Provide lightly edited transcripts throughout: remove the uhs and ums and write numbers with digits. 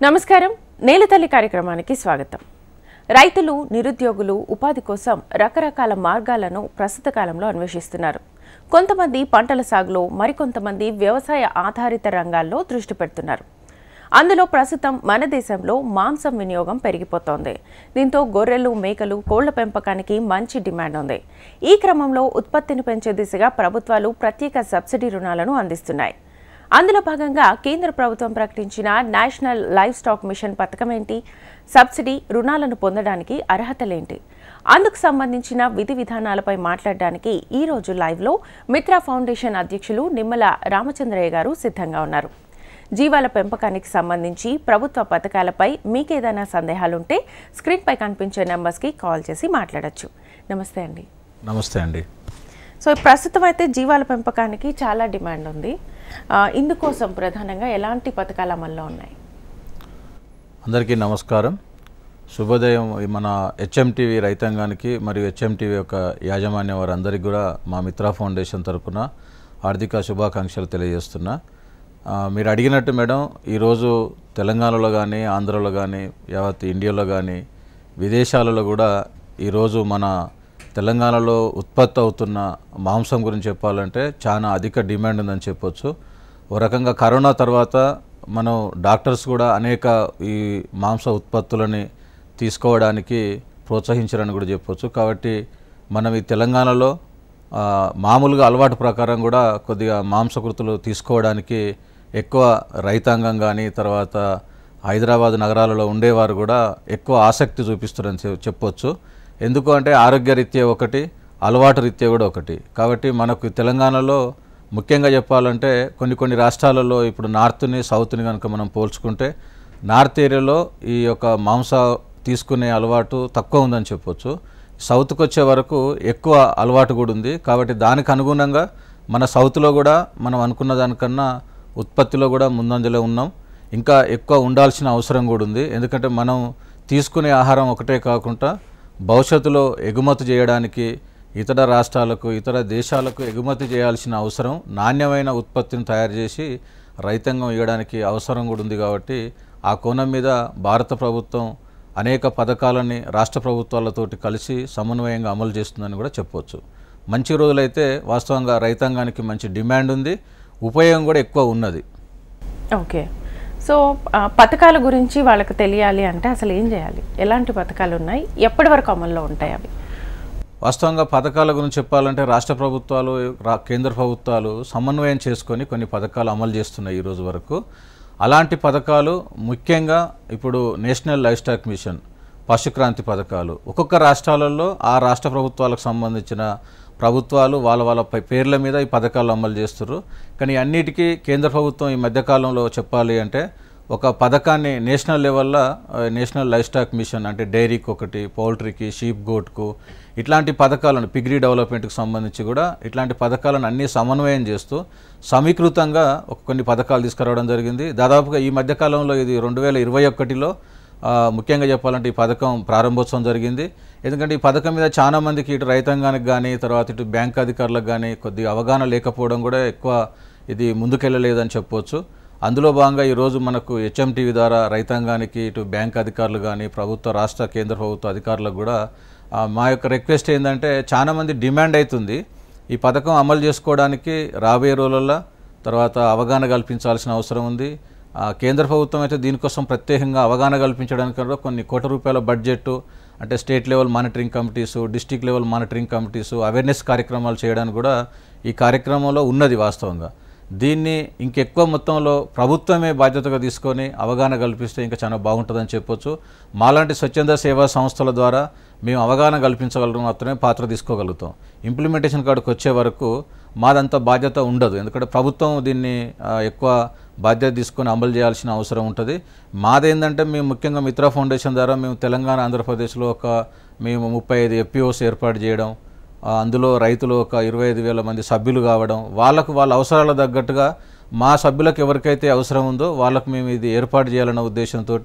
నమస్కారం నేలతల్లి కార్యక్రమానికి స్వాగతం. రైతులు నిరుద్యోగులు ఉపాధి కోసం రకరకాల మార్గాలను ప్రస్తుత కాలంలో అన్వేషిస్తున్నారు. కొంతమంది పంటల సాగులో, మరికొంతమంది వ్యవసాయ ఆధారిత రంగాల్లో దృష్టి పెడుతున్నారు. అందులో ప్రస్తుతం మన దేశంలో మాంసం వినియోగం పెరిగిపోతోంది. దీంతో గొర్రెలు, మేకలు, కోళ్ల పెంపకానికి మంచి డిమాండ్ ఉంది. ఈ క్రమంలో ఉత్పత్తిని పెంచే దిశగా ప్రభుత్వాలు ప్రత్యేక సబ్సిడీ రుణాలను అందిస్తున్నాయి. అందులో భాగంగా కేంద్ర ప్రభుత్వం ప్రకటించిన నేషనల్ లైవ్ స్టాక్ మిషన్ పథకం ఏంటి, సబ్సిడీ రుణాలను పొందడానికి అర్హతలేంటి, అందుకు సంబంధించిన విధి విధానాలపై మాట్లాడడానికి ఈ రోజు లైవ్లో మిత్రా ఫౌండేషన్ అధ్యక్షులు నిమ్మల రామచంద్రయ్య గారు సిద్ధంగా ఉన్నారు. జీవాల పెంపకానికి సంబంధించి ప్రభుత్వ పథకాలపై మీకేదైనా సందేహాలుంటే స్క్రీన్పై కనిపించే నెంబర్స్కి కాల్ చేసి మాట్లాడొచ్చు. నమస్తే అండి. నమస్తే అండి. సో ప్రస్తుతం అయితే జీవాల పెంపకానికి చాలా డిమాండ్ ఉంది. ఇందుకోసం ప్రధానంగా ఎలాంటి పథకాలు అమల్లో ఉన్నాయి? అందరికీ నమస్కారం, శుభోదయం. మన హెచ్ఎంటీవీ రైతాంగానికి మరియు హెచ్ఎంటీవీ యొక్క యాజమాన్యం వారందరికీ కూడా మా మిత్రా ఫౌండేషన్ తరఫున ఆర్థిక శుభాకాంక్షలు తెలియజేస్తున్నా. మీరు అడిగినట్టు మేడం, ఈరోజు తెలంగాణలో కానీ, ఆంధ్రలో కానీ, యావత్ ఇండియాలో కానీ, విదేశాలలో కూడా ఈరోజు మన తెలంగాణలో ఉత్పత్తి అవుతున్న మాంసం గురించి చెప్పాలంటే చాలా అధిక డిమాండ్ ఉందని చెప్పొచ్చు. ఓ రకంగా కరోనా తర్వాత మనం డాక్టర్స్ కూడా అనేక ఈ మాంస ఉత్పత్తులని తీసుకోవడానికి ప్రోత్సహించారని కూడా చెప్పొచ్చు. కాబట్టి మనం ఈ తెలంగాణలో మామూలుగా అలవాటు ప్రకారం కూడా కొద్దిగా మాంసకృతులు తీసుకోవడానికి ఎక్కువ రైతాంగం కానీ, తర్వాత హైదరాబాద్ నగరాలలో ఉండేవారు కూడా ఎక్కువ ఆసక్తి చూపిస్తారని చెప్పొచ్చు. ఎందుకు అంటే ఆరోగ్యరీత్యా ఒకటి, అలవాటు రీత్యా కూడా ఒకటి. కాబట్టి మనకు తెలంగాణలో ముఖ్యంగా చెప్పాలంటే కొన్ని రాష్ట్రాలలో ఇప్పుడు నార్త్ని సౌత్ని కనుక మనం పోల్చుకుంటే నార్త్ ఏరియాలో ఈ యొక్క మాంస తీసుకునే అలవాటు తక్కువ ఉందని చెప్పొచ్చు. సౌత్కి వచ్చే వరకు ఎక్కువ అలవాటు కూడా ఉంది. కాబట్టి దానికి అనుగుణంగా మన సౌత్లో కూడా మనం అనుకున్న దానికన్నా ఉత్పత్తిలో కూడా ముందంజలో ఉన్నాం. ఇంకా ఎక్కువ ఉండాల్సిన అవసరం కూడా ఉంది. ఎందుకంటే మనం తీసుకునే ఆహారం ఒకటే కాకుండా భవిష్యత్తులో ఎగుమతి చేయడానికి ఇతర రాష్ట్రాలకు, ఇతర దేశాలకు ఎగుమతి చేయాల్సిన అవసరం, నాణ్యమైన ఉత్పత్తిని తయారు చేసి రైతాంగం ఇవ్వడానికి అవసరం కూడా ఉంది. కాబట్టి ఆ కోణం మీద భారత ప్రభుత్వం అనేక పథకాలని రాష్ట్ర ప్రభుత్వాలతోటి కలిసి సమన్వయంగా అమలు చేస్తుందని కూడా చెప్పవచ్చు. మంచి రోజులైతే వాస్తవంగా రైతాంగానికి మంచి డిమాండ్ ఉంది, ఉపయోగం కూడా ఎక్కువ ఉన్నది. ఓకే, సో పథకాల గురించి వాళ్ళకి తెలియాలి అంటే అసలు ఏం చేయాలి? ఎలాంటి పథకాలు ఉన్నాయి, ఎప్పటి వరకు అమల్లో ఉంటాయి అవి? వాస్తవంగా పథకాల గురించి చెప్పాలంటే రాష్ట్ర ప్రభుత్వాలు, కేంద్ర ప్రభుత్వాలు సమన్వయం చేసుకొని కొన్ని పథకాలు అమలు చేస్తున్నాయి ఈరోజు వరకు. అలాంటి పథకాలు ముఖ్యంగా ఇప్పుడు నేషనల్ లైవ్ స్టాక్ మిషన్, పశుక్రాంతి పథకాలు ఒక్కొక్క రాష్ట్రాలలో ఆ రాష్ట్ర ప్రభుత్వాలకు సంబంధించిన ప్రభుత్వాలు వాళ్ళ పేర్ల మీద ఈ పథకాలు అమలు చేస్తున్నారు. కానీ అన్నిటికీ కేంద్ర ప్రభుత్వం ఈ మధ్యకాలంలో చెప్పాలి అంటే ఒక పథకాన్ని నేషనల్ లెవెల్లో నేషనల్ లైవ్ స్టాక్ మిషన్ అంటే డైరీకి ఒకటి, పౌల్ట్రీకి, షీప్ గోట్కు, ఇట్లాంటి పథకాలను పిగ్రీ డెవలప్మెంట్కి సంబంధించి కూడా ఇట్లాంటి పథకాలను అన్నీ సమన్వయం చేస్తూ సమీకృతంగా కొన్ని పథకాలు తీసుకురావడం జరిగింది. దాదాపుగా ఈ మధ్యకాలంలో ఇది 2021లో ముఖ్యంగా చెప్పాలంటే ఈ పథకం ప్రారంభోత్సవం జరిగింది. ఎందుకంటే ఈ పథకం మీద చాలా మందికి ఇటు రైతాంగానికి కానీ, తర్వాత ఇటు బ్యాంక్ అధికారులకు కానీ కొద్దిగా అవగాహన లేకపోవడం కూడా ఎక్కువ ఇది ముందుకెళ్ళలేదని చెప్పవచ్చు. అందులో భాగంగా ఈరోజు మనకు హెచ్ఎంటీవీ ద్వారా రైతాంగానికి, ఇటు బ్యాంక్ అధికారులు కానీ, ప్రభుత్వ, రాష్ట్ర, కేంద్ర ప్రభుత్వ అధికారులకు కూడా మా యొక్క రిక్వెస్ట్ ఏంటంటే చాలామంది డిమాండ్ అవుతుంది ఈ పథకం అమలు చేసుకోవడానికి. రాబోయే రోజులలో తర్వాత అవగాహన కల్పించాల్సిన అవసరం ఉంది. కేంద్ర ప్రభుత్వం అయితే దీనికోసం ప్రత్యేకంగా అవగాహన కల్పించడానికి కూడా కొన్ని కోట్ల రూపాయల బడ్జెట్ అంటే state level monitoring committees, district level monitoring committees, awareness కార్యక్రమాలు చేయడానికి కూడా ఈ కార్యక్రమంలో ఉన్నది. వాస్తవంగా దీన్ని ఇంకెక్కువ మొత్తంలో ప్రభుత్వమే బాధ్యతగా తీసుకొని అవగాహన కల్పిస్తే ఇంకా చాలా బాగుంటుందని చెప్పొచ్చు. మాలాంటి స్వచ్ఛంద సేవా సంస్థల ద్వారా మేము అవగాహన కల్పించగలడం మాత్రమే పాత్ర తీసుకోగలుగుతాం. ఇంప్లిమెంటేషన్ కాడికి వచ్చే వరకు మాదంతా బాధ్యత ఉండదు. ఎందుకంటే ప్రభుత్వం దీన్ని ఎక్కువ బాధ్యత తీసుకొని అమలు చేయాల్సిన అవసరం ఉంటుంది. మాదేంటంటే మేము ముఖ్యంగా మిత్రా ఫౌండేషన్ ద్వారా మేము తెలంగాణ, ఆంధ్రప్రదేశ్లో మేము 35 FPOs ఏర్పాటు చేయడం, అందులో రైతులు 25,000 మంది సభ్యులు కావడం, వాళ్ళ అవసరాల తగ్గట్టుగా మా సభ్యులకు ఎవరికైతే అవసరం ఉందో వాళ్ళకు మేము ఇది ఏర్పాటు చేయాలన్న ఉద్దేశంతో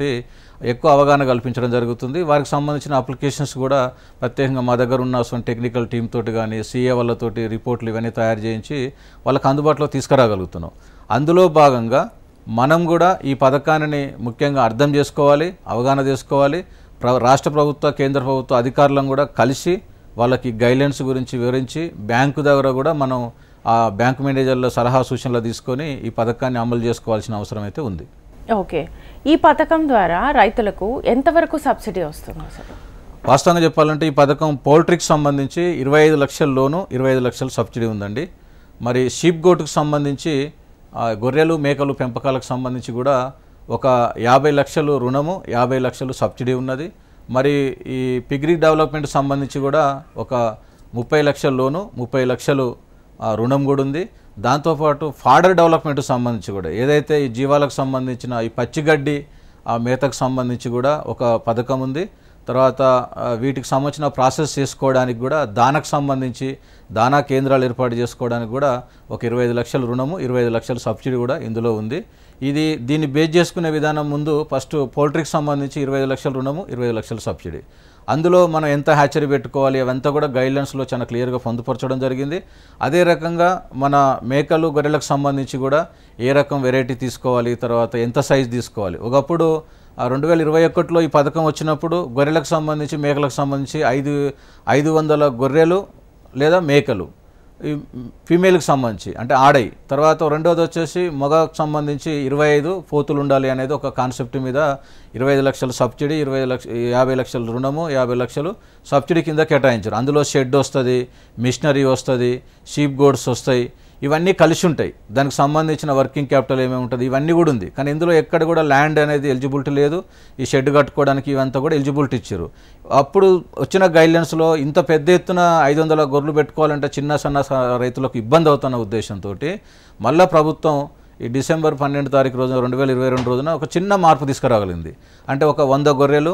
ఎక్కువ అవగాహన కల్పించడం జరుగుతుంది. వారికి సంబంధించిన అప్లికేషన్స్ కూడా ప్రత్యేకంగా మా దగ్గర ఉన్న టెక్నికల్ టీమ్ తోటి కానీ, CA వాళ్ళతోటి రిపోర్ట్లు ఇవన్నీ తయారు చేయించి వాళ్ళకి అందుబాటులో తీసుకురాగలుగుతున్నాం. అందులో భాగంగా మనం కూడా ఈ పథకాన్ని ముఖ్యంగా అర్థం చేసుకోవాలి, అవగాహన చేసుకోవాలి. రాష్ట్ర ప్రభుత్వ కేంద్ర ప్రభుత్వ అధికారులను కూడా కలిసి వాళ్ళకి గైడ్లైన్స్ గురించి వివరించి బ్యాంకు దగ్గర కూడా మనం ఆ బ్యాంకు మేనేజర్ల సలహా సూచనలు తీసుకొని ఈ పథకాన్ని అమలు చేసుకోవాల్సిన అవసరం అయితే ఉంది. ఓకే, ఈ పథకం ద్వారా రైతులకు ఎంతవరకు సబ్సిడీ వస్తుంది అసలు? వాస్తవంగా చెప్పాలంటే ఈ పథకం పౌల్ట్రీకి సంబంధించి 25 లక్షల లోను 25 లక్షల సబ్సిడీ ఉందండి. మరి షీప్ గోటుకు సంబంధించి గొర్రెలు మేకలు పెంపకాలకు సంబంధించి కూడా ఒక 50 లక్షలు రుణము 50 లక్షలు సబ్సిడీ ఉన్నది. మరి ఈ పిగ్రీ డెవలప్మెంట్ సంబంధించి కూడా ఒక 30 లక్షల లోను 30 లక్షలు రుణం కూడా ఉంది. దాంతోపాటు ఫాడర్ డెవలప్మెంట్ సంబంధించి కూడా ఏదైతే ఈ జీవాలకు సంబంధించిన ఈ పచ్చిగడ్డి మేతకు సంబంధించి కూడా ఒక పథకం ఉంది. తర్వాత వీటికి సంబంధించిన ప్రాసెస్ చేసుకోవడానికి కూడా దానకు సంబంధించి దానా కేంద్రాలు ఏర్పాటు చేసుకోవడానికి కూడా ఒక 25 లక్షల రుణము 25 లక్షల సబ్సిడీ కూడా ఇందులో ఉంది. దీన్ని బేస్ చేసుకునే విధానం ముందు ఫస్ట్ పౌల్ట్రీకి సంబంధించి 25 లక్షల రుణము 25 లక్షల సబ్సిడీ. అందులో మనం ఎంత హ్యాచరీ పెట్టుకోవాలి అవంతా కూడా గైడ్లైన్స్లో చాలా క్లియర్గా పొందుపరచడం జరిగింది. అదే రకంగా మన మేకలు గొర్రెలకు సంబంధించి కూడా ఏ రకం వెరైటీ తీసుకోవాలి, తర్వాత ఎంత సైజు తీసుకోవాలి. ఒకప్పుడు 2021లో ఈ పథకం వచ్చినప్పుడు గొర్రెలకు సంబంధించి మేకలకు సంబంధించి 500 గొర్రెలు లేదా మేకలు ఈ ఫీమేల్కి సంబంధించి అంటే ఆడై, తర్వాత రెండోది వచ్చేసి మగకు సంబంధించి 25 పోతులు ఉండాలి అనేది ఒక కాన్సెప్ట్ మీద 25 లక్షల సబ్సిడీ 50 లక్షల రుణము 50 లక్షలు సబ్సిడీ కింద కేటాయించారు. అందులో షెడ్ వస్తుంది, మిషనరీ వస్తుంది, షీప్ గోడ్స్ వస్తాయి, ఇవన్నీ కలిసి ఉంటాయి. దానికి సంబంధించిన వర్కింగ్ క్యాపిటల్ ఏమేమి ఉంటుంది ఇవన్నీ కూడా ఉంది. కానీ ఇందులో ఎక్కడ కూడా ల్యాండ్ అనేది ఎలిజిబిలిటీ లేదు. ఈ షెడ్ కట్టుకోవడానికి ఇవంతా కూడా ఎలిజిబిలిటీ ఇచ్చారు. అప్పుడు వచ్చిన గైడ్లైన్స్లో ఇంత పెద్ద ఎత్తున 500 గొర్రెలు పెట్టుకోవాలంటే చిన్న సన్న రైతులకు ఇబ్బంది అవుతున్న ఉద్దేశంతో మళ్ళా ప్రభుత్వం ఈ డిసెంబర్ 12 తారీఖు రోజున 2022 రోజున ఒక చిన్న మార్పు తీసుకురాగలిగింది. అంటే ఒక 100 గొర్రెలు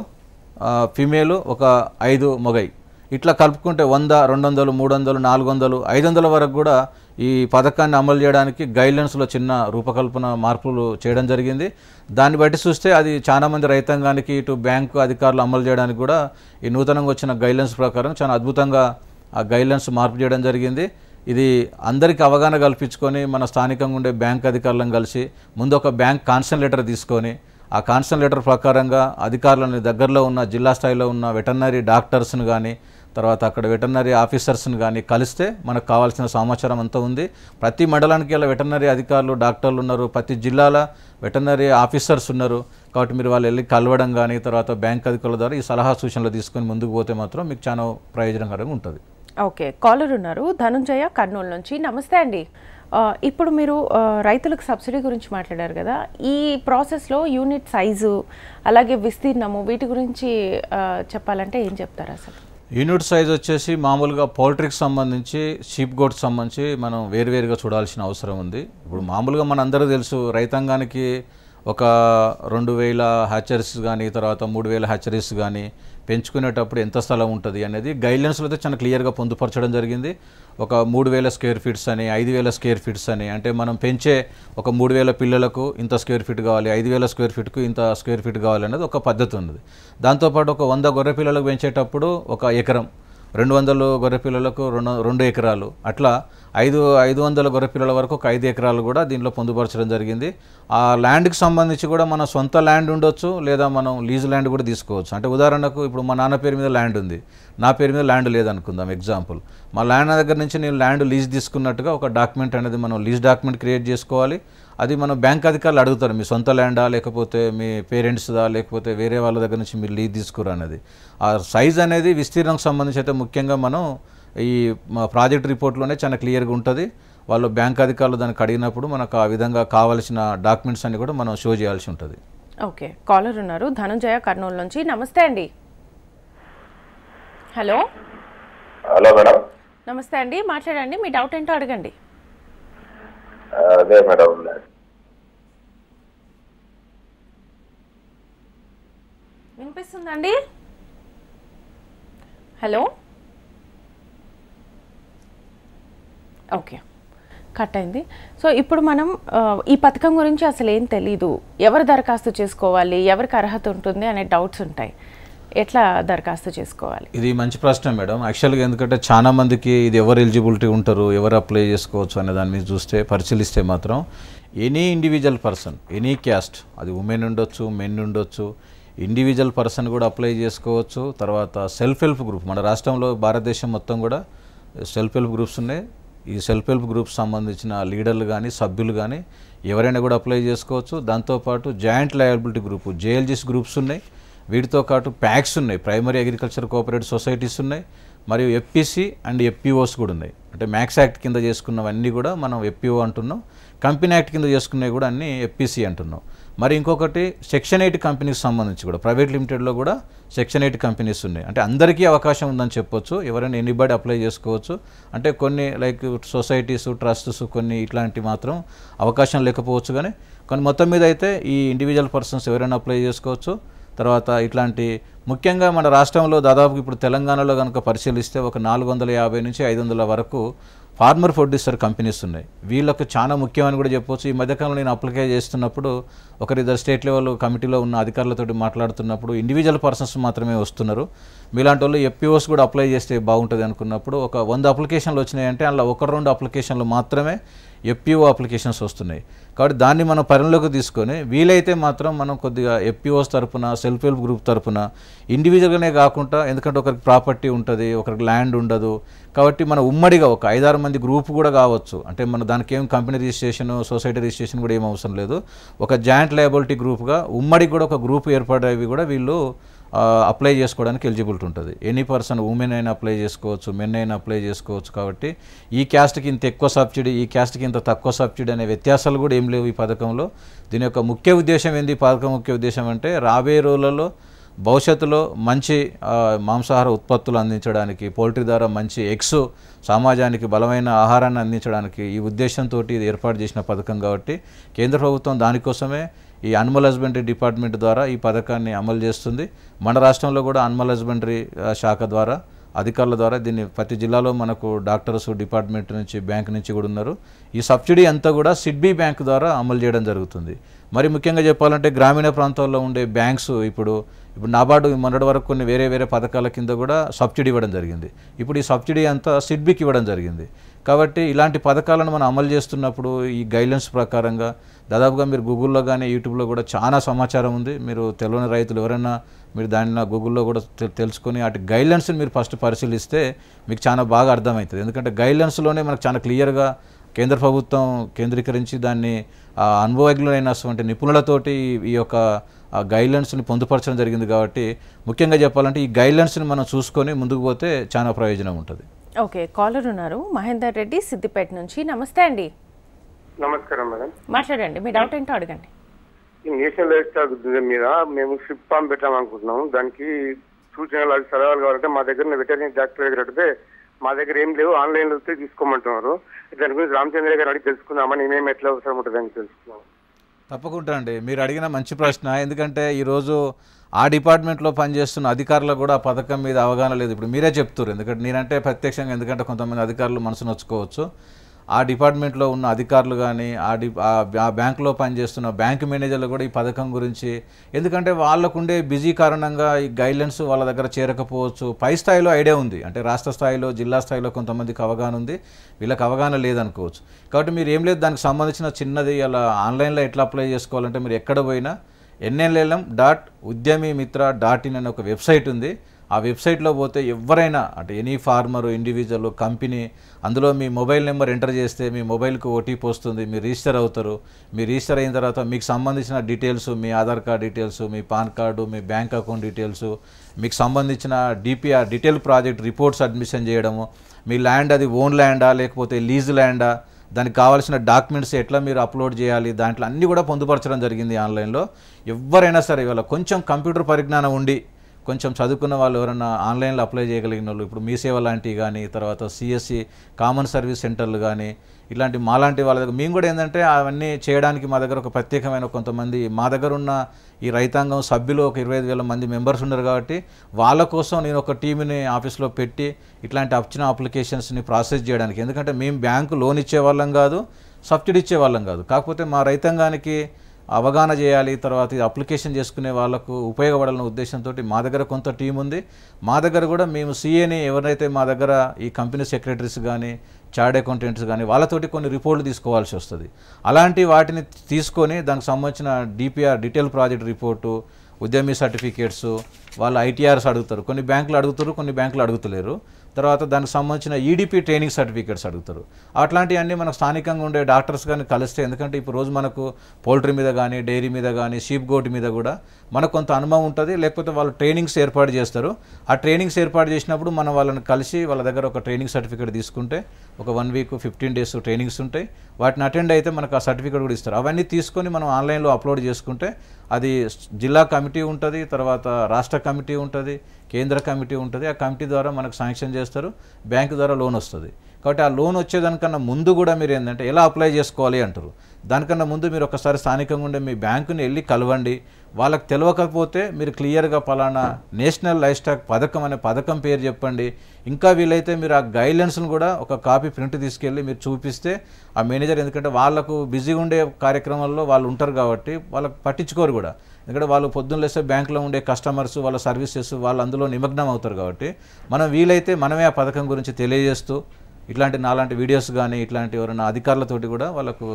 ఫిమేలు, ఒక 5 మొగై, ఇట్లా కలుపుకుంటే 100, 200, 300, 400, 500 వరకు కూడా ఈ పథకాన్ని అమలు చేయడానికి గైడ్లైన్స్లో చిన్న రూపకల్పన మార్పులు చేయడం జరిగింది. దాన్ని బట్టి చూస్తే అది చాలామంది రైతాంగానికి ఇటు బ్యాంకు అధికారులు అమలు చేయడానికి కూడా ఈ నూతనంగా వచ్చిన గైడ్లైన్స్ ప్రకారం చాలా అద్భుతంగా ఆ గైడ్లైన్స్ మార్పు చేయడం జరిగింది. ఇది అందరికీ అవగాహన కల్పించుకొని మన స్థానికంగా ఉండే బ్యాంక్ అధికారులను కలిసి ముందు ఒక బ్యాంక్ కాన్సెషన్ లెటర్ తీసుకొని ఆ కాన్సెషన్ లెటర్ ప్రకారంగా అధికారులను దగ్గరలో ఉన్న జిల్లా స్థాయిలో ఉన్న వెటర్నరీ డాక్టర్స్ను కానీ తర్వాత అక్కడ వెటర్నరీ ఆఫీసర్స్ని కానీ కలిస్తే మనకు కావాల్సిన సమాచారం అంతా ఉంది. ప్రతి మండలానికి ఇలా వెటర్నరీ అధికారులు డాక్టర్లు ఉన్నారు, ప్రతి జిల్లాల వెటర్నరీ ఆఫీసర్స్ ఉన్నారు. కాబట్టి మీరు వాళ్ళు వెళ్ళి కలవడం కానీ తర్వాత బ్యాంక్ అధికారుల ద్వారా ఈ సలహా సూచనలు తీసుకొని ముందుకు పోతే మాత్రం మీకు చాలా ప్రయోజనకరంగా ఉంటుంది. ఓకే, కాలర్ ఉన్నారు ధనుంజయ కర్నూలు నుంచి. నమస్తే అండి. ఇప్పుడు మీరు రైతులకు సబ్సిడీ గురించి మాట్లాడారు కదా, ఈ ప్రాసెస్లో యూనిట్ సైజు అలాగే విస్తీర్ణము వీటి గురించి చెప్పాలంటే ఏం చెప్తారు అసలు? యూనిట్ సైజ్ వచ్చేసి మామూలుగా పౌల్ట్రీకి సంబంధించి షీప్ గోట్కి సంబంధించి మనం వేరువేరుగా చూడాల్సిన అవసరం ఉంది. ఇప్పుడు మామూలుగా మన అందరూ తెలుసు రైతాంగానికి ఒక 2000 హ్యాచరీస్ కానీ తర్వాత 3000 హ్యాచరీస్ కానీ పెంచుకునేటప్పుడు ఎంత స్థలం ఉంటుంది అనేది గైడ్లైన్స్లో అయితే చాలా క్లియర్గా పొందుపరచడం జరిగింది. ఒక 3000 స్క్వేర్ ఫీట్స్ అని 5000 స్క్వేర్ ఫీట్స్ అని, అంటే మనం పెంచే ఒక 3000 పిల్లలకు ఇంత స్క్వేర్ ఫీట్ కావాలి, 5000 స్క్వేర్ ఫీట్కు ఇంత స్క్వేర్ ఫీట్ కావాలి అనేది ఒక పద్ధతి ఉన్నది. దాంతోపాటు ఒక 100 గొర్రె పిల్లలకు పెంచేటప్పుడు 1 ఎకరం, 200 గొర్రె పిల్లలకు 2 ఎకరాలు, అట్లా 500 గొర్రె పిల్లల వరకు ఒక 5 ఎకరాలు కూడా దీనిలో పొందుపరచడం జరిగింది. ఆ ల్యాండ్కి సంబంధించి కూడా మన సొంత ల్యాండ్ ఉండొచ్చు లేదా మనం లీజ్ ల్యాండ్ కూడా తీసుకోవచ్చు. అంటే ఉదాహరణకు ఇప్పుడు మా నాన్న పేరు మీద ల్యాండ్ ఉంది, నా పేరు మీద ల్యాండ్ లేదనుకుందాం ఎగ్జాంపుల్. మా ల్యాండ్ దగ్గర నుంచి నేను ల్యాండ్ లీజ్ తీసుకున్నట్టుగా ఒక డాక్యుమెంట్ అనేది మనం లీజ్ డాక్యుమెంట్ క్రియేట్ చేసుకోవాలి. అది మనం బ్యాంక్ అధికారులు అడుగుతారు, మీ సొంత ల్యాండా లేకపోతే మీ పేరెంట్స్దా లేకపోతే వేరే వాళ్ళ దగ్గర నుంచి మీరు లీజ్ తీసుకురా అనేది. ఆ సైజ్ అనేది విస్తీర్ణంకి సంబంధించి అయితే ముఖ్యంగా మనం ఈ ప్రాజెక్ట్ రిపోర్ట్లోనే చాలా క్లియర్గా ఉంటుంది. వాళ్ళు బ్యాంక్ అధికారులు దానికి అడిగినప్పుడు మనకు ఆ విధంగా కావాల్సిన డాక్యుమెంట్స్ అన్ని కూడా మనం షో చేయాల్సి ఉంటుంది. ఓకే, కాలర్ ఉన్నారు ధనుంజయ కర్నూలు నుంచి. నమస్తే అండి. Hello hello madam. నమస్తే అండి, మాట్లాడండి, మీ డౌట్ ఏంటో అడగండి. అదే మేడం, వినిపిస్తుందండి? హలో, ఓకే, కట్ అయింది. సో ఇప్పుడు మనం ఈ పథకం గురించి అసలు ఏం తెలీదు, ఎవరు దరఖాస్తు చేసుకోవాలి, ఎవరికి అర్హత ఉంటుంది అనే డౌట్స్ ఉంటాయి. ఎట్లా దరఖాస్తు చేసుకోవాలి? ఇది మంచి ప్రశ్న మేడం. యాక్చువల్గా ఎందుకంటే చాలా మందికి ఇది ఎవరు ఎలిజిబిలిటీ ఉంటారు, ఎవరు అప్లై చేసుకోవచ్చు అనే దాని మీద చూస్తే పరిశీలిస్తే మాత్రం any individual person, any caste, అది ఉమెన్ ఉండొచ్చు, మెన్ ఉండొచ్చు, ఇండివిజువల్ పర్సన్ కూడా అప్లై చేసుకోవచ్చు. తర్వాత సెల్ఫ్ హెల్ప్ గ్రూప్, మన రాష్ట్రంలో భారతదేశం మొత్తం కూడా సెల్ఫ్ హెల్ప్ గ్రూప్స్ ఉన్నాయి. ఈ సెల్ఫ్ హెల్ప్ గ్రూప్స్ సంబంధించిన లీడర్లు కానీ సభ్యులు కానీ ఎవరైనా కూడా అప్లై చేసుకోవచ్చు. దాంతోపాటు జాయింట్ లయబిలిటీ గ్రూప్, జేఎల్జీస్ గ్రూప్స్ ఉన్నాయి. వీటితో పాటు ప్యాక్స్ ఉన్నాయి, ప్రైమరీ అగ్రికల్చర్ కోఆపరేటివ్ సొసైటీస్ ఉన్నాయి. మరియు ఎఫ్పిసి అండ్ ఎఫ్పిఓస్ కూడా ఉన్నాయి. అంటే మ్యాక్స్ యాక్ట్ కింద చేసుకున్నవన్నీ కూడా మనం ఎఫ్పిఓ అంటున్నాం. కంపెనీ యాక్ట్ కింద చేసుకున్నవి కూడా అన్నీ ఎఫ్పిసి అంటున్నాం. మరి ఇంకొకటి సెక్షన్ 8 కంపెనీకి సంబంధించి కూడా ప్రైవేట్ లిమిటెడ్లో కూడా సెక్షన్ 8 కంపెనీస్ ఉన్నాయి. అంటే అందరికీ అవకాశం ఉందని చెప్పొచ్చు. ఎవరైనా ఎనీబడి అప్లై చేసుకోవచ్చు. అంటే కొన్ని లైక్ సొసైటీస్, ట్రస్ట్స్ కొన్ని ఇట్లాంటి మాత్రం అవకాశం లేకపోవచ్చు. కానీ మొత్తం మీద అయితే ఈ ఇండివిజువల్ పర్సన్స్ ఎవరైనా అప్లై చేసుకోవచ్చు. తర్వాత ఇట్లాంటి ముఖ్యంగా మన రాష్ట్రంలో దాదాపు ఇప్పుడు తెలంగాణలో కనుక పరిశీలిస్తే ఒక 450 నుంచి 500 వరకు ఫార్మర్ ప్రొడ్యూసర్ కంపెనీస్ ఉన్నాయి. వీళ్ళకు చాలా ముఖ్యమని కూడా చెప్పవచ్చు. ఈ మధ్యకాలంలో నేను అప్లై చేస్తున్నప్పుడు ఒకరిద్దరు స్టేట్ లెవెల్ కమిటీలో ఉన్న అధికారులతో మాట్లాడుతున్నప్పుడు ఇండివిజువల్ పర్సన్స్ మాత్రమే వస్తున్నారు. మీలాంటి వాళ్ళు ఎఫ్పిఓస్ కూడా అప్లై చేస్తే బాగుంటుంది అనుకున్నప్పుడు ఒక 100 అప్లికేషన్లు వచ్చినాయంటే అందులో 1-2 అప్లికేషన్లు మాత్రమే ఎఫ్పిఓ అప్లికేషన్స్ వస్తున్నాయి. కాబట్టి దాన్ని మనం పరిగణలోకి తీసుకొని వీలైతే మాత్రం మనం కొద్దిగా ఎఫ్పిఓస్ తరపున, సెల్ఫ్ హెల్ప్ గ్రూప్ తరపున ఇండివిజువల్గానే కాకుండా, ఎందుకంటే ఒకరికి ప్రాపర్టీ ఉంటుంది, ఒకరికి ల్యాండ్ ఉండదు. కాబట్టి మన ఉమ్మడిగా ఒక 5-6 మంది గ్రూప్ కూడా కావచ్చు. అంటే మన దానికి ఏం కంపెనీ రిజిస్ట్రేషన్, సొసైటీ రిజిస్ట్రేషన్ కూడా ఏం అవసరం లేదు. ఒక జాయింట్ లయబిలిటీ గ్రూప్గా ఉమ్మడికి కూడా ఒక గ్రూప్ ఏర్పడేవి కూడా వీళ్ళు అప్లై చేసుకోవడానికి ఎలిజిబిలిటీ ఉంటుంది. ఎనీ పర్సన్, ఉమెన్ అయినా అప్లై చేసుకోవచ్చు, మెన్ అయినా అప్లై చేసుకోవచ్చు. కాబట్టి ఈ క్యాస్ట్కి ఇంత ఎక్కువ సబ్సిడీ, ఈ క్యాస్ట్కి ఇంత తక్కువ సబ్సిడీ అనే వ్యత్యాసాలు కూడా ఏం లేవు ఈ పథకంలో. దీని యొక్క ముఖ్య ఉద్దేశం ఏంది? ఈ పథకం ముఖ్య ఉద్దేశం అంటే రాబోయే రోజులలో భవిష్యత్తులో మంచి మాంసాహార ఉత్పత్తులు అందించడానికి, పౌల్ట్రీ ద్వారా మంచి ఎగ్స్ సమాజానికి బలమైన ఆహారాన్ని అందించడానికి ఈ ఉద్దేశంతో ఇది ఏర్పాటు చేసిన పథకం. కాబట్టి కేంద్ర ప్రభుత్వం దానికోసమే ఈ అనిమల్ హస్బెండరీ డిపార్ట్మెంట్ ద్వారా ఈ పథకాన్ని అమలు చేస్తుంది. మన రాష్ట్రంలో కూడా అనిమల్ హస్బెండరీ శాఖ ద్వారా, అధికారుల ద్వారా దీన్ని ప్రతి జిల్లాలో మనకు డాక్టర్స్ డిపార్ట్మెంట్ నుంచి, బ్యాంక్ నుంచి కూడా ఉన్నారు. ఈ సబ్సిడీ అంతా కూడా సిడ్బీ బ్యాంక్ ద్వారా అమలు చేయడం జరుగుతుంది. మరి ముఖ్యంగా చెప్పాలంటే గ్రామీణ ప్రాంతాల్లో ఉండే బ్యాంక్స్ ఇప్పుడు నాబార్డు మొన్నటి వరకు కొన్ని వేరే పథకాల కింద కూడా సబ్సిడీ ఇవ్వడం జరిగింది. ఇప్పుడు ఈ సబ్సిడీ అంతా సిడ్బీకి ఇవ్వడం జరిగింది. కాబట్టి ఇలాంటి పథకాలను మనం అమలు చేస్తున్నప్పుడు ఈ గైడ్లైన్స్ ప్రకారంగా దాదాపుగా మీరు గూగుల్లో కానీ యూట్యూబ్లో కూడా చాలా సమాచారం ఉంది. మీరు తెలియని రైతులు ఎవరైనా మీరు దానిలో గూగుల్లో కూడా తెలుసుకొని వాటి గైడ్లైన్స్ని మీరు ఫస్ట్ పరిశీలిస్తే మీకు చాలా బాగా అర్థమవుతుంది. ఎందుకంటే గైడ్లైన్స్లోనే మనకు చాలా క్లియర్గా కేంద్ర ప్రభుత్వం కేంద్రీకరించి దాన్ని అనుభవజ్ఞులైనటువంటి నిపుణులతోటి ఈ యొక్క గైడ్లైన్స్ని పొందుపరచడం జరిగింది. కాబట్టి ముఖ్యంగా చెప్పాలంటే ఈ గైడ్లైన్స్ని మనం చూసుకొని ముందుకు పోతే చాలా ప్రయోజనం ఉంటుంది. ఓకే, కాలర్ ఉన్నారు మహేందర్ రెడ్డి సిద్దిపేట నుంచి. నమస్తే అండి. నమస్కారం మేడం, మాట్లాడండి, మీ డౌట్ ఏంటో అడగండి. ఈ నేషనల్ లైఫ్ స్టాక్ మీద మేము షిప్ ఫామ్ పెట్టామనుకుంటున్నాం. దానికి సూచనలు అవి సలహాలు కావాలంటే మా దగ్గర వెటర్నరీ డాక్టర్ దగ్గర అడిగితే మా దగ్గర ఏం లేవు, ఆన్లైన్లో వస్తే తీసుకోమంటున్నారు. దాని గురించి రామచంద్ర గారు అడిగి తెలుసుకుందామని మేము ఎట్లా అవసరం ఉంటుందని తెలుసుకున్నాం. తప్పకుండా అండి, మీరు అడిగిన మంచి ప్రశ్న. ఎందుకంటే ఈరోజు ఆ డిపార్ట్మెంట్లో పనిచేస్తున్న అధికారులకు కూడా ఆ పథకం మీద అవగాహన లేదు. ఇప్పుడు మీరే చెప్తారు, ఎందుకంటే నేనంటే ప్రత్యక్షంగా, ఎందుకంటే కొంతమంది అధికారులు మనసు నొచ్చుకోవచ్చు. ఆ డిపార్ట్మెంట్లో ఉన్న అధికారులు కానీ ఆ బ్యాంకులో పనిచేస్తున్న బ్యాంక్ మేనేజర్లు కూడా ఈ పథకం గురించి, ఎందుకంటే వాళ్ళకుండే బిజీ కారణంగా ఈ గైడ్లైన్స్ వాళ్ళ దగ్గర చేరకపోవచ్చు. పై స్థాయిలో ఐడియా ఉంది, అంటే రాష్ట్ర స్థాయిలో, జిల్లా స్థాయిలో కొంతమందికి అవగాహన ఉంది, వీళ్ళకి అవగాహన లేదనుకోవచ్చు. కాబట్టి మీరు ఏం లేదు, దానికి సంబంధించిన చిన్నది అలా ఆన్లైన్లో ఎట్లా అప్లై చేసుకోవాలంటే మీరు ఎక్కడ పోయినా nlm.udyamimitra.in అనే ఒక వెబ్సైట్ ఉంది. ఆ వెబ్సైట్లో పోతే ఎవరైనా, అంటే ఎనీ ఫార్మర్, ఇండివిజువల్, కంపెనీ, అందులో మీ మొబైల్ నెంబర్ ఎంటర్ చేస్తే మీ మొబైల్కి ఓటీపీ వస్తుంది, మీరు రిజిస్టర్ అవుతారు. మీరు రిజిస్టర్ అయిన తర్వాత మీకు సంబంధించిన డీటెయిల్స్, మీ ఆధార్ కార్డ్ డీటెయిల్స్, మీ పాన్ కార్డు, మీ బ్యాంక్ అకౌంట్ డీటెయిల్స్, మీకు సంబంధించిన DPR detail project reports submission చేయడము, మీ ల్యాండ్ అది ఓన్ ల్యాండా లేకపోతే లీజ్ ల్యాండా, దానికి కావాల్సిన డాక్యుమెంట్స్ ఎట్లా మీరు అప్లోడ్ చేయాలి, దాంట్లో అన్నీ కూడా పొందుపరచడం జరిగింది ఆన్లైన్లో. ఎవరైనా సరే ఇవాళ కొంచెం కంప్యూటర్ పరిజ్ఞానం ఉండి కొంచెం చదువుకున్న వాళ్ళు ఎవరైనా ఆన్లైన్లో అప్లై చేయగలిగిన వాళ్ళు, ఇప్పుడు మీ సేవ లాంటివి కానీ, తర్వాత సిఎస్సి కామన్ సర్వీస్ సెంటర్లు కానీ, ఇలాంటి మాలాంటి వాళ్ళ దగ్గర మేము కూడా ఏంటంటే అవన్నీ చేయడానికి మా దగ్గర ఒక ప్రత్యేకమైన కొంతమంది, మా దగ్గర ఉన్న ఈ రైతాంగం సభ్యులు ఒక 25,000 మంది మెంబర్స్ ఉన్నారు. కాబట్టి వాళ్ళ కోసం నేను ఒక టీంని ఆఫీస్లో పెట్టి ఇట్లాంటి వచ్చిన అప్లికేషన్స్ని ప్రాసెస్ చేయడానికి, ఎందుకంటే మేము బ్యాంకు లోన్ ఇచ్చే వాళ్ళం కాదు, సబ్సిడీ ఇచ్చే వాళ్ళం కాదు. కాకపోతే మా రైతాంగానికి అవగాహన చేయాలి, తర్వాత ఇది అప్లికేషన్ చేసుకునే వాళ్ళకు ఉపయోగపడాలన్న ఉద్దేశంతో మా దగ్గర కొంత టీం ఉంది. మా దగ్గర కూడా మేము సీఏని ఎవరైతే మా దగ్గర ఈ కంపెనీ సెక్రటరీస్ కానీ చార్డ్ అకౌంటెంట్స్ కానీ వాళ్ళతోటి కొన్ని రిపోర్ట్లు తీసుకోవాల్సి వస్తుంది. అలాంటి వాటిని తీసుకొని దానికి సంబంధించిన DPR detail project report, Udyami certificates, వాళ్ళు ఐటీఆర్స్ అడుగుతారు, కొన్ని బ్యాంకులు అడుగుతారు, కొన్ని బ్యాంకులు అడుగుతలేరు. తర్వాత దానికి సంబంధించిన ఈడిపి ట్రైనింగ్ సర్టిఫికేట్స్ అడుగుతారు. అట్లాంటివన్నీ మనకు స్థానికంగా ఉండే డాక్టర్స్ కానీ కలిస్తే, ఎందుకంటే ఇప్పుడు రోజు మనకు పౌల్ట్రీ మీద కానీ డైరీ మీద కానీ షీప్ గోట్ మీద కూడా మనకు కొంత అనుభవం ఉంటుంది. లేకపోతే వాళ్ళు ట్రైనింగ్స్ ఏర్పాటు చేస్తారు. ఆ ట్రైనింగ్స్ ఏర్పాటు చేసినప్పుడు మనం వాళ్ళని కలిసి వాళ్ళ దగ్గర ఒక ట్రైనింగ్ సర్టిఫికేట్ తీసుకుంటే ఒక 1 వీక్ 15 డేస్ ట్రైనింగ్స్ ఉంటాయి. వాటిని అటెండ్ అయితే మనకు ఆ సర్టిఫికేట్ కూడా ఇస్తారు. అవన్నీ తీసుకొని మనం ఆన్లైన్లో అప్లోడ్ చేసుకుంటే అది జిల్లా కమిటీ ఉంటుంది, తర్వాత రాష్ట్ర కమిటీ ఉంటుంది, కేంద్ర కమిటీ ఉంటుంది. ఆ కమిటీ ద్వారా మనకు శాంక్షన్ చేస్తారు, బ్యాంకు ద్వారా లోన్ వస్తుంది. కాబట్టి ఆ లోన్ వచ్చేదానికన్నా ముందు కూడా మీరు ఏంటంటే ఎలా అప్లై చేసుకోవాలి అంటారు. దానికన్నా ముందు మీరు ఒకసారి స్థానికంగా ఉండే మీ బ్యాంకుని వెళ్ళి కలవండి. వాళ్ళకి తెలియకపోతే మీరు క్లియర్గా పలానా నేషనల్ లైవ్ స్టాక్ పథకం అనే పథకం పేరు చెప్పండి. ఇంకా వీలైతే మీరు ఆ గైడ్లైన్స్ను కూడా ఒక కాపీ ప్రింట్ తీసుకెళ్ళి మీరు చూపిస్తే ఆ మేనేజర్, ఎందుకంటే వాళ్ళకు బిజీగా ఉండే కార్యక్రమాల్లో వాళ్ళు ఉంటారు కాబట్టి వాళ్ళకు పట్టించుకోరు కూడా. ఎందుకంటే వాళ్ళు పొద్దున్న లేస్తే బ్యాంకులో ఉండే కస్టమర్స్, వాళ్ళ సర్వీసెస్ వాళ్ళు అందులో నిమగ్నం అవుతారు. కాబట్టి మనం వీలైతే మనమే ఆ పథకం గురించి తెలియజేస్తూ ఇట్లాంటి నాలాంటి వీడియోస్ కానీ ఇట్లాంటి ఎవరైనా అధికారులతోటి కూడా వాళ్ళకు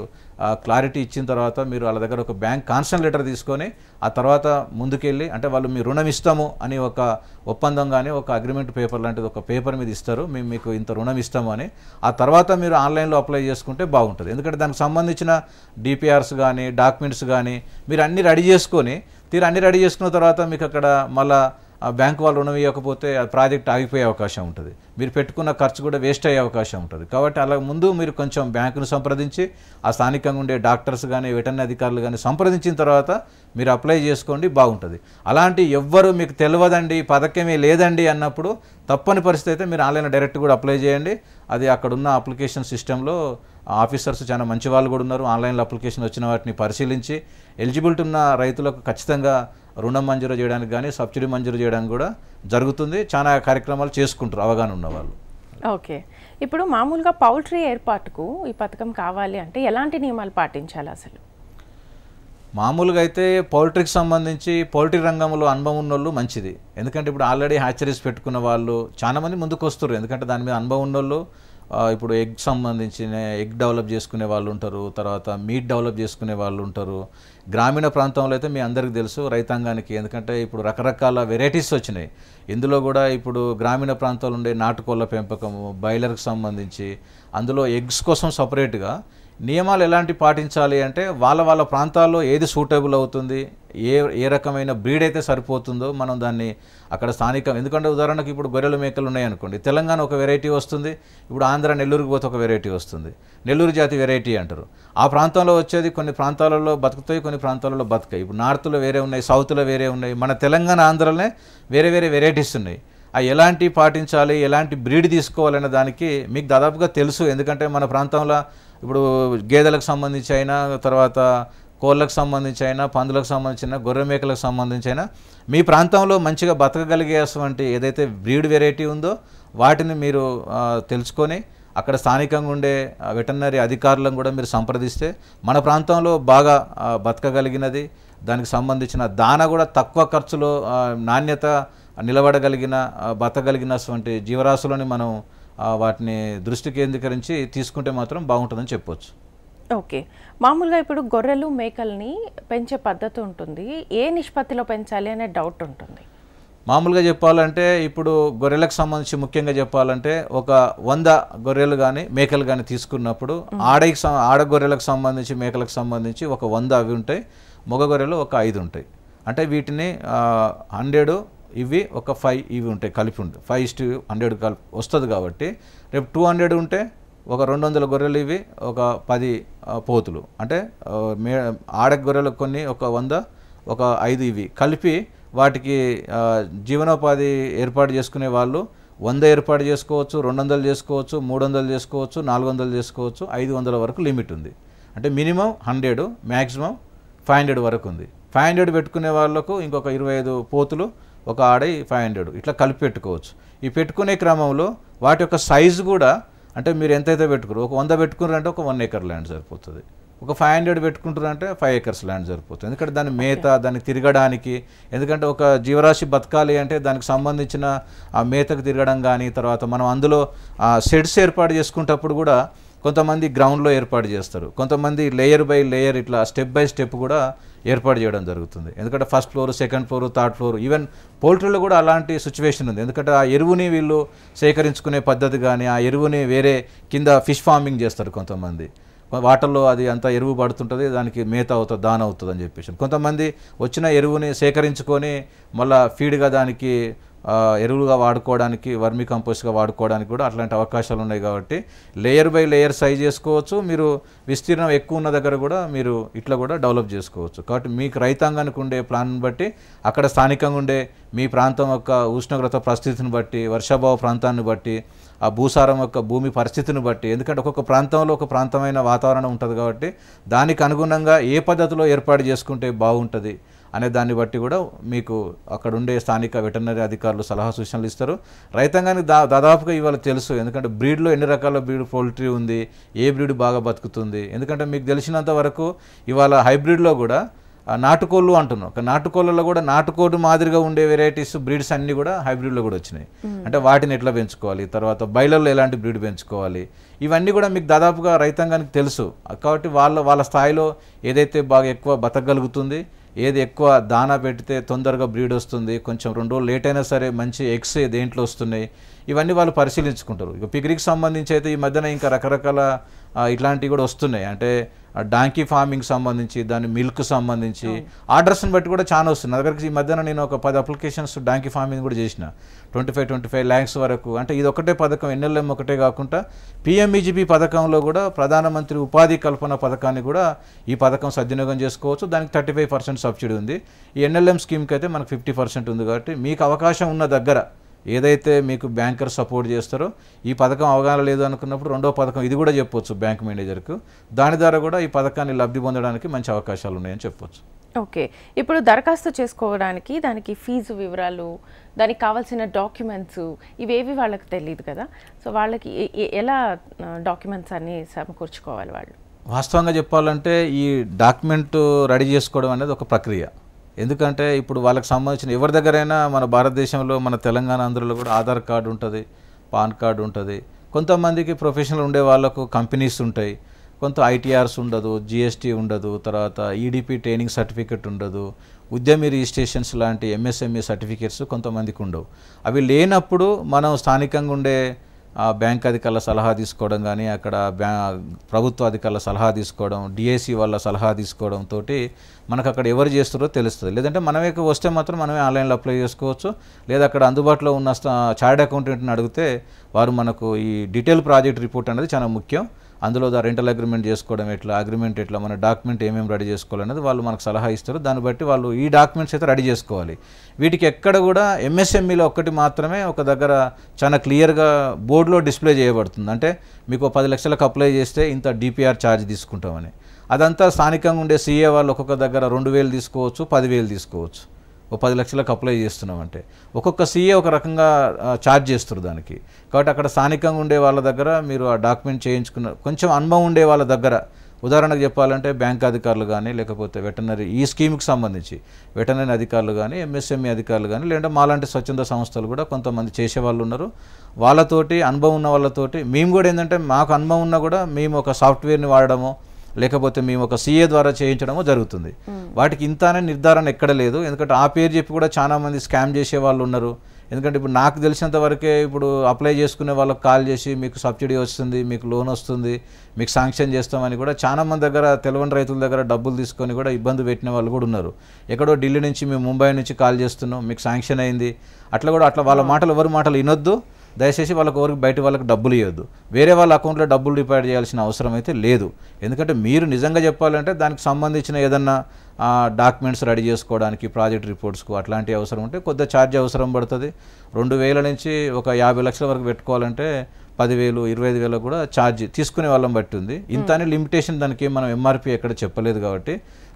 క్లారిటీ ఇచ్చిన తర్వాత మీరు వాళ్ళ దగ్గర ఒక బ్యాంక్ కాన్సెంట్ లెటర్ తీసుకొని ఆ తర్వాత ముందుకెళ్ళి, అంటే వాళ్ళు మీ రుణం ఇస్తాము అని ఒక ఒప్పందం కానీ ఒక అగ్రిమెంట్ పేపర్ లాంటిది ఒక పేపర్ మీద ఇస్తారు, మేము మీకు ఇంత రుణం ఇస్తాము అని. ఆ తర్వాత మీరు ఆన్లైన్లో అప్లై చేసుకుంటే బాగుంటుంది. ఎందుకంటే దానికి సంబంధించిన డిపిఆర్స్ కానీ డాక్యుమెంట్స్ కానీ మీరు అన్నీ రెడీ చేసుకొని అన్నీ రెడీ చేసుకున్న తర్వాత మీకు అక్కడ మళ్ళీ బ్యాంకు వాళ్ళు రుణం ఇవ్వకపోతే ఆ ప్రాజెక్ట్ ఆగిపోయే అవకాశం ఉంటుంది. మీరు పెట్టుకున్న ఖర్చు కూడా వేస్ట్ అయ్యే అవకాశం ఉంటుంది. కాబట్టి అలా ముందు మీరు కొంచెం బ్యాంకును సంప్రదించి ఆ స్థానికంగా ఉండే డాక్టర్స్ కానీ వెటర్నరీ అధికారులు కానీ సంప్రదించిన తర్వాత మీరు అప్లై చేసుకోండి, బాగుంటుంది. అలాంటి ఎవ్వరు మీకు తెలియదండి, పథకమే లేదండి అన్నప్పుడు తప్పని పరిస్థితి అయితే మీరు ఆన్లైన్ డైరెక్ట్ కూడా అప్లై చేయండి. అది అక్కడున్న అప్లికేషన్ సిస్టంలో ఆఫీసర్స్ చాలా మంచి వాళ్ళు కూడా ఉన్నారు. ఆన్లైన్లో అప్లికేషన్ వచ్చిన వాటిని పరిశీలించి ఎలిజిబిలిటీ ఉన్న రైతులకు ఖచ్చితంగా రుణం మంజూరు చేయడానికి కానీ సబ్సిడీ మంజూరు చేయడానికి కూడా జరుగుతుంది. చాలా కార్యక్రమాలు చేసుకుంటారు అవగాహన ఉన్నవాళ్ళు. ఓకే, ఇప్పుడు మామూలుగా పౌల్ట్రీ ఏర్పాటుకు ఈ పథకం కావాలి అంటే ఎలాంటి నియమాలు పాటించాలి అసలు? మామూలుగా అయితే పౌల్ట్రీకి సంబంధించి పౌల్ట్రీ రంగంలో అనుభవం ఉన్న వాళ్ళు మంచిది. ఎందుకంటే ఇప్పుడు ఆల్రెడీ హ్యాచరీస్ పెట్టుకున్న వాళ్ళు చాలామంది ముందుకు వస్తారు. ఎందుకంటే దాని మీద అనుభవం ఉన్న వాళ్ళు ఇప్పుడు ఎగ్ సంబంధించిన ఎగ్ డెవలప్ చేసుకునే వాళ్ళు ఉంటారు, తర్వాత మీట్ డెవలప్ చేసుకునే వాళ్ళు ఉంటారు. గ్రామీణ ప్రాంతంలో అయితే మీ అందరికీ తెలుసు రైతాంగానికి, ఎందుకంటే ఇప్పుడు రకరకాల వెరైటీస్ వచ్చినాయి. ఇందులో కూడా ఇప్పుడు గ్రామీణ ప్రాంతాల్లో ఉండే నాటుకోళ్ళ పెంపకము, బాయిలర్కి సంబంధించి అందులో ఎగ్స్ కోసం సపరేట్గా నియమాలు ఎలాంటి పాటించాలి అంటే వాళ్ళ ప్రాంతాల్లో ఏది సూటబుల్ అవుతుంది, ఏ రకమైన బ్రీడ్ అయితే సరిపోతుందో మనం దాన్ని అక్కడ స్థానికం. ఎందుకంటే ఉదాహరణకు ఇప్పుడు గొర్రెల మేకలు ఉన్నాయనుకోండి, తెలంగాణ ఒక వెరైటీ వస్తుంది, ఇప్పుడు ఆంధ్ర నెల్లూరుకి పోతే ఒక వెరైటీ వస్తుంది, నెల్లూరు జాతి వెరైటీ అంటారు. ఆ ప్రాంతంలో వచ్చేది కొన్ని ప్రాంతాలలో బతుకుతాయి, కొన్ని ప్రాంతాలలో బతుకాయి. ఇప్పుడు నార్త్లో వేరే ఉన్నాయి, సౌత్లో వేరే ఉన్నాయి, మన తెలంగాణ ఆంధ్రలోనే వేరే వేరే వెరైటీస్ ఉన్నాయి. అవి ఎలాంటి పాటించాలి, ఎలాంటి బ్రీడ్ తీసుకోవాలనే దానికి మీకు దాదాపుగా తెలుసు. ఎందుకంటే మన ప్రాంతంలో ఇప్పుడు గేదెలకు సంబంధించి అయినా, తర్వాత కోళ్ళకు సంబంధించి అయినా, పందులకు సంబంధించిన గొర్రె మేకలకు సంబంధించి అయినా మీ ప్రాంతంలో మంచిగా బతకగలిగేటువంటి ఏదైతే బ్రీడ్ వెరైటీ ఉందో వాటిని మీరు తెలుసుకొని అక్కడ స్థానికంగా ఉండే వెటర్నరీ అధికారులను కూడా మీరు సంప్రదిస్తే మన ప్రాంతంలో బాగా బతకగలిగినది, దానికి సంబంధించిన దాన కూడా తక్కువ ఖర్చులో నాణ్యత నిలబడగలిగిన బతకగలిగినటువంటి జీవరాశులని మనం వాటిని దృష్టి కేంద్రీకరించి తీసుకుంటే మాత్రం బాగుంటుందని చెప్పొచ్చు. ఓకే, మామూలుగా ఇప్పుడు గొర్రెలు మేకల్ని పెంచే పద్ధతి ఉంటుంది, ఏ నిష్పత్తిలో పెంచాలి అనే డౌట్ ఉంటుంది. మామూలుగా చెప్పాలంటే ఇప్పుడు గొర్రెలకు సంబంధించి ముఖ్యంగా చెప్పాలంటే ఒక 100 గొర్రెలు కానీ మేకలు కానీ తీసుకున్నప్పుడు ఆడ గొర్రెలకు సంబంధించి మేకలకు సంబంధించి ఒక 100 అవి ఉంటాయి, మగ గొర్రెలు ఒక 5 ఉంటాయి. అంటే వీటిని 100 ఇవి ఒక 5 ఇవి ఉంటాయి, కలిపి ఉంటాయి. 5:100 కలిపి వస్తుంది. కాబట్టి రేపు 200 ఉంటే ఒక 200 గొర్రెలు ఇవి, ఒక 10 పోతులు. అంటే ఆడ గొర్రెలు కొన్ని ఒక 100, ఒక 5 ఇవి కలిపి వాటికి జీవనోపాధి ఏర్పాటు చేసుకునే వాళ్ళు 100 ఏర్పాటు చేసుకోవచ్చు, 200 చేసుకోవచ్చు, 300 చేసుకోవచ్చు, 400 చేసుకోవచ్చు, 500 వరకు లిమిట్ ఉంది. అంటే మినిమం 100, మ్యాక్సిమం 500 వరకు ఉంది. 500 పెట్టుకునే వాళ్ళకు ఇంకొక 25 పోతులు, ఒక ఆడ 500 ఇట్లా కలిపి పెట్టుకోవచ్చు. ఈ పెట్టుకునే క్రమంలో వాటి యొక్క సైజు కూడా, అంటే మీరు ఎంతైతే పెట్టుకున్నారు, ఒక 100 పెట్టుకున్నారంటే ఒక 1 acre ల్యాండ్ సరిపోతుంది. ఒక 500 పెట్టుకుంటారంటే 5 acres ల్యాండ్ సరిపోతుంది. ఎందుకంటే దాని మేత, దానికి తిరగడానికి, ఎందుకంటే ఒక జీవరాశి బతకాలి అంటే దానికి సంబంధించిన ఆ మేతకు తిరగడం కానీ, తర్వాత మనం అందులో షెడ్స్ ఏర్పాటు చేసుకునేటప్పుడు కూడా కొంతమంది గ్రౌండ్లో ఏర్పాటు చేస్తారు, కొంతమంది లేయర్ బై లేయర్ ఇట్లా స్టెప్ బై స్టెప్ కూడా ఏర్పాటు చేయడం జరుగుతుంది. ఎందుకంటే first floor, second floor, third floor, even పోల్ట్రీలో కూడా అలాంటి సిచ్యువేషన్ ఉంది. ఎందుకంటే ఆ ఎరువుని వీళ్ళు సేకరించుకునే పద్ధతి కానీ, ఆ ఎరువుని వేరే కింద ఫిష్ ఫార్మింగ్ చేస్తారు కొంతమంది, వాటర్లో అది అంతా ఎరువు పడుతుంటుంది, దానికి మేత అవుతుంది, దాన అవుతుంది అని చెప్పేసి. కొంతమంది వచ్చిన ఎరువుని సేకరించుకొని మళ్ళీ ఫీడ్గా దానికి ఎరువులుగా వాడుకోవడానికి, వర్మీ కంపోస్ట్గా వాడుకోవడానికి కూడా అట్లాంటి అవకాశాలు ఉన్నాయి. కాబట్టి లేయర్ బై లేయర్ సైజ్ చేసుకోవచ్చు, మీరు విస్తీర్ణం ఎక్కువ ఉన్న దగ్గర కూడా మీరు ఇట్లా కూడా డెవలప్ చేసుకోవచ్చు. కాబట్టి మీకు రైతాంగానికి ఉండే ప్లాన్ బట్టి, అక్కడ స్థానికంగా ఉండే మీ ప్రాంతం యొక్క ఉష్ణోగ్రత పరిస్థితిని బట్టి, వర్షాభావ ప్రాంతాన్ని బట్టి, ఆ భూసారం యొక్క భూమి పరిస్థితిని బట్టి, ఎందుకంటే ఒక్కొక్క ప్రాంతంలో ఒక ప్రాంతమైన వాతావరణం ఉంటుంది కాబట్టి దానికి అనుగుణంగా ఏ పద్ధతిలో ఏర్పాటు చేసుకుంటే బాగుంటుంది అనే దాన్ని బట్టి కూడా మీకు అక్కడ ఉండే స్థానిక వెటర్నరీ అధికారులు సలహా సూచనలు ఇస్తారు. రైతాంగానికి దాదాపుగా ఇవాళ తెలుసు, ఎందుకంటే బ్రీడ్లో ఎన్ని రకాల బ్రీడ్ పౌల్ట్రీ ఉంది, ఏ బ్రీడ్ బాగా బతుకుతుంది. ఎందుకంటే మీకు తెలిసినంత వరకు ఇవాళ హైబ్రిడ్లో కూడా నాటుకోళ్ళు అంటున్నాం, నాటుకోళ్ళలో కూడా నాటుకోడు మాదిరిగా ఉండే వెరైటీస్ బ్రీడ్స్ అన్నీ కూడా హైబ్రిడ్లో కూడా వచ్చినాయి. అంటే వాటిని ఎట్లా పెంచుకోవాలి, తర్వాత బయలల్లో ఎలాంటి బ్రీడ్ పెంచుకోవాలి, ఇవన్నీ కూడా మీకు దాదాపుగా రైతాంగానికి తెలుసు. కాబట్టి వాళ్ళ స్థాయిలో ఏదైతే బాగా ఎక్కువ బతకగలుగుతుంది, ఏది ఎక్కువ దానా పెడితే తొందరగా బ్రీడ్ వస్తుంది, కొంచెం 2 రోజులు లేట్ అయినా సరే మంచి ఎగ్స్ దేంట్లో వస్తున్నాయి, ఇవన్నీ వాళ్ళు పరిశీలించుకుంటారు. ఇక పిగ్రీకి సంబంధించి అయితే ఈ మధ్యన ఇంకా రకరకాల ఇట్లాంటివి కూడా వస్తున్నాయి. అంటే డాంకీ ఫార్మింగ్ సంబంధించి, దాని మిల్క్ సంబంధించి ఆర్డర్స్ని బట్టి కూడా చాలా వస్తుంది. నా దగ్గరికి ఈ మధ్యన నేను ఒక 10 అప్లికేషన్స్ డాంకీ ఫార్మింగ్ కూడా చేసిన, 25 lakhs వరకు. అంటే ఇది ఒకటే పథకం, NLM ఒకటే కాకుండా PMEGP పథకంలో కూడా ప్రధానమంత్రి ఉపాధి కల్పన పథకాన్ని కూడా ఈ పథకం సద్వినియోగం చేసుకోవచ్చు. దానికి 35% సబ్సిడీ ఉంది. ఈ NLM స్కీమ్కి అయితే మనకు 50% ఉంది. కాబట్టి మీకు అవకాశం ఉన్న దగ్గర ఏదైతే మీకు బ్యాంకర్ సపోర్ట్ చేస్తారో, ఈ పథకం అవగాహన లేదు అనుకున్నప్పుడు రెండో పథకం ఇది కూడా చెప్పొచ్చు బ్యాంక్ మేనేజర్కు, దాని ద్వారా కూడా ఈ పథకాన్ని లబ్ధి పొందడానికి మంచి అవకాశాలు ఉన్నాయని చెప్పొచ్చు. ఓకే, ఇప్పుడు దరఖాస్తు చేసుకోవడానికి దానికి ఫీజు వివరాలు, దానికి కావాల్సిన డాక్యుమెంట్స్ ఇవేవి వాళ్ళకి తెలియదు కదా, సో వాళ్ళకి ఎలా డాక్యుమెంట్స్ అన్నీ సమకూర్చుకోవాలి వాళ్ళు? వాస్తవంగా చెప్పాలంటే ఈ డాక్యుమెంట్ రెడీ చేసుకోవడం అనేది ఒక ప్రక్రియ. ఎందుకంటే ఇప్పుడు వాళ్ళకి సంబంధించిన ఎవరి దగ్గరైనా మన భారతదేశంలో, మన తెలంగాణ ఆంధ్రలో కూడా ఆధార్ కార్డు ఉంటుంది, పాన్ కార్డు ఉంటుంది. కొంతమందికి ప్రొఫెషనల్ ఉండే వాళ్ళకు కంపెనీస్ ఉంటాయి, కొంత ITRs ఉండదు, GST ఉండదు, తర్వాత EDP ట్రైనింగ్ సర్టిఫికెట్ ఉండదు, ఉద్యమి రిజిస్ట్రేషన్స్ లాంటి MSME సర్టిఫికెట్స్ కొంతమందికి ఉండవు. అవి లేనప్పుడు మనం స్థానికంగా ఉండే బ్యాంక్ అధికారుల సలహా తీసుకోవడం కానీ, అక్కడ ప్రభుత్వ అధికారుల సలహా తీసుకోవడం, DAC వాళ్ళ సలహా తీసుకోవడంతో మనకు అక్కడ ఎవరు చేస్తారో తెలుస్తుంది. లేదంటే మనమే వస్తే మాత్రం మనమే ఆన్లైన్లో అప్లై చేసుకోవచ్చు. లేదా అక్కడ అందుబాటులో ఉన్న చార్టెడ్ అకౌంటెంట్ని అడిగితే వారు మనకు ఈ డీటెయిల్ ప్రాజెక్ట్ రిపోర్ట్ అనేది చాలా ముఖ్యం, అందులో రెంటల్ అగ్రిమెంట్ చేసుకోవడం ఎట్లా, అగ్రిమెంట్ ఎట్లా, మన డాక్యుమెంట్ ఏమేమి రెడీ చేసుకోవాలనేది వాళ్ళు మనకు సలహా ఇస్తారు. దాన్ని బట్టి వాళ్ళు ఈ డాక్యుమెంట్స్ అయితే రెడీ చేసుకోవాలి. వీటికి ఎక్కడ కూడా MSMEలో ఒక్కటి మాత్రమే ఒక దగ్గర చాలా క్లియర్గా బోర్డులో డిస్ప్లే చేయబడుతుంది. అంటే మీకు 10 లక్షలకు అప్లై చేస్తే ఇంత DPR ఛార్జ్ తీసుకుంటామని. అదంతా స్థానికంగా ఉండే CA వాళ్ళు ఒక్కొక్క దగ్గర 2000 తీసుకోవచ్చు, 10,000 తీసుకోవచ్చు. 10 లక్షలకు అప్లై చేస్తున్నామంటే ఒక్కొక్క CA ఒక రకంగా ఛార్జ్ చేస్తారు దానికి. కాబట్టి అక్కడ స్థానికంగా ఉండే వాళ్ళ దగ్గర మీరు ఆ డాక్యుమెంట్ చేయించుకున్న, కొంచెం అనుభవం ఉండే వాళ్ళ దగ్గర, ఉదాహరణకు చెప్పాలంటే బ్యాంక్ అధికారులు కానీ, లేకపోతే వెటర్నరీ ఈ స్కీమ్కి సంబంధించి వెటర్నరీ అధికారులు కానీ, MSME అధికారులు కానీ, లేదంటే మాలాంటి స్వచ్ఛంద సంస్థలు కూడా కొంతమంది చేసేవాళ్ళు ఉన్నారు. వాళ్ళతోటి అనుభవం ఉన్న వాళ్ళతోటి మేము కూడా ఏంటంటే మాకు అనుభవం ఉన్నా కూడా మేము ఒక సాఫ్ట్వేర్ని వాడడము, లేకపోతే మేము ఒక CA ద్వారా చేయించడమో జరుగుతుంది. వాటికి ఇంతనే నిర్ధారణ ఎక్కడ లేదు. ఎందుకంటే ఆ పేరు చెప్పి కూడా చాలామంది స్కామ్ చేసే వాళ్ళు ఉన్నారు. ఎందుకంటే ఇప్పుడు నాకు తెలిసినంత వరకే ఇప్పుడు అప్లై చేసుకునే వాళ్ళకి కాల్ చేసి మీకు సబ్సిడీ వస్తుంది, మీకు లోన్ వస్తుంది, మీకు శాంక్షన్ చేస్తామని కూడా చాలామంది దగ్గర తెలవని రైతుల దగ్గర డబ్బులు తీసుకొని కూడా ఇబ్బంది పెట్టిన వాళ్ళు కూడా ఉన్నారు. ఎక్కడో ఢిల్లీ నుంచి మేము ముంబై నుంచి కాల్ చేస్తున్నాం, మీకు శాంక్షన్ అయింది, అట్లా వాళ్ళ మాటలు ఎవరి మాటలు వినొద్దు. దయచేసి వాళ్ళకి ఎవరికి బయట వాళ్ళకి డబ్బులు ఇవ్వద్దు, వేరే వాళ్ళ అకౌంట్లో డబ్బులు డిపాజిట్ చేయాల్సిన అవసరం అయితే లేదు. ఎందుకంటే మీరు నిజంగా చెప్పాలంటే దానికి సంబంధించిన ఏదన్నా డాక్యుమెంట్స్ రెడీ చేసుకోవడానికి, ప్రాజెక్ట్ రిపోర్ట్స్కు అట్లాంటి అవసరం ఉంటే కొద్దిగా ఛార్జ్ అవసరం పడుతుంది. 2,000 నుంచి ఒక 50 లక్షల వరకు పెట్టుకోవాలంటే 10,000, 25,000 కూడా ఛార్జ్ తీసుకునే వాళ్ళని బట్టి ఉంది. ఇంత అని లిమిటేషన్, దానికి మనం MRP ఎక్కడ చెప్పలేదు. కాబట్టి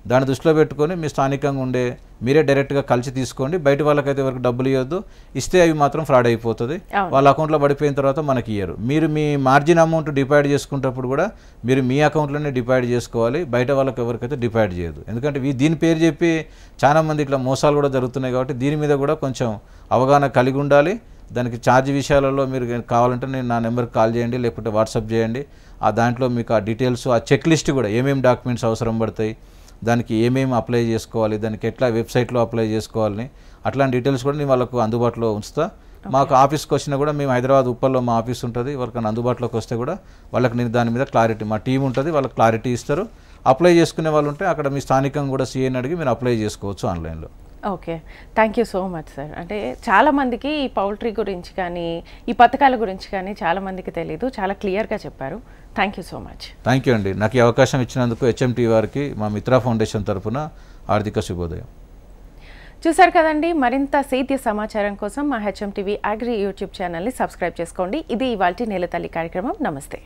దాన్ని దృష్టిలో పెట్టుకొని మీ స్థానికంగా ఉండే మీరే డైరెక్ట్గా కలిసి తీసుకోండి. బయట వాళ్ళకైతే ఎవరికి డబ్బులు ఇవ్వద్దు, ఇస్తే అవి మాత్రం ఫ్రాడ్ అయిపోతుంది. వాళ్ళ అకౌంట్లో పడిపోయిన తర్వాత మనకి ఇయ్యరు. మీరు మీ మార్జిన్ అమౌంట్ డిపాజిట్ చేసుకునేటప్పుడు కూడా మీరు మీ అకౌంట్లోనే డిపాజిట్ చేసుకోవాలి, బయట వాళ్ళకి ఎవరికైతే డిపాజిట్ చేయదు. ఎందుకంటే దీని పేరు చెప్పి చాలామంది ఇట్లా మోసాలు కూడా జరుగుతున్నాయి కాబట్టి దీని మీద కూడా కొంచెం అవగాహన కలిగి ఉండాలి. దానికి ఛార్జ్ విషయాలలో మీరు కావాలంటే నేను నా నెంబర్కి కాల్ చేయండి, లేకపోతే వాట్సాప్ చేయండి. ఆ దాంట్లో మీకు ఆ డీటెయిల్స్, ఆ చెక్ లిస్ట్ కూడా ఏమేమి డాక్యుమెంట్స్ అవసరం పడతాయి, దానికి ఏమేమి అప్లై చేసుకోవాలి, దానికి ఎట్లా వెబ్సైట్లో అప్లై చేసుకోవాలని అట్లాంటి డీటెయిల్స్ కూడా నేను వాళ్ళకు అందుబాటులో ఉంచుతా. మాకు ఆఫీస్కి వచ్చినా కూడా మేము హైదరాబాద్ ఉప్పల్లో మా ఆఫీస్ ఉంటుంది, ఎవరికైనా అందుబాటులోకి వస్తే కూడా వాళ్ళకి నేను దాని మీద క్లారిటీ, మా టీం ఉంటుంది, వాళ్ళకి క్లారిటీ ఇస్తారు. అప్లై చేసుకునే వాళ్ళు ఉంటే అక్కడ మీ స్థానికంగా కూడా సీఏని అడిగి మీరు అప్లై చేసుకోవచ్చు ఆన్లైన్లో. Okay, thank you so much sir. అంటే చాలామందికి ఈ పౌల్ట్రీ గురించి కానీ ఈ పథకాల గురించి కానీ చాలామందికి తెలియదు, చాలా క్లియర్గా చెప్పారు. Thank you so much. Thank you అండి. నాకు ఈ అవకాశం ఇచ్చినందుకు HMT వారికి మా మిత్రా ఫౌండేషన్ తరఫున ఆర్థిక శుభోదయం. చూసారు కదండి, మరింత సేద్య సమాచారం కోసం మా HMTV అగ్రి యూట్యూబ్ ఛానల్ని సబ్స్క్రైబ్ చేసుకోండి. ఇది ఇవాల్టి నేలతల్లి కార్యక్రమం. నమస్తే.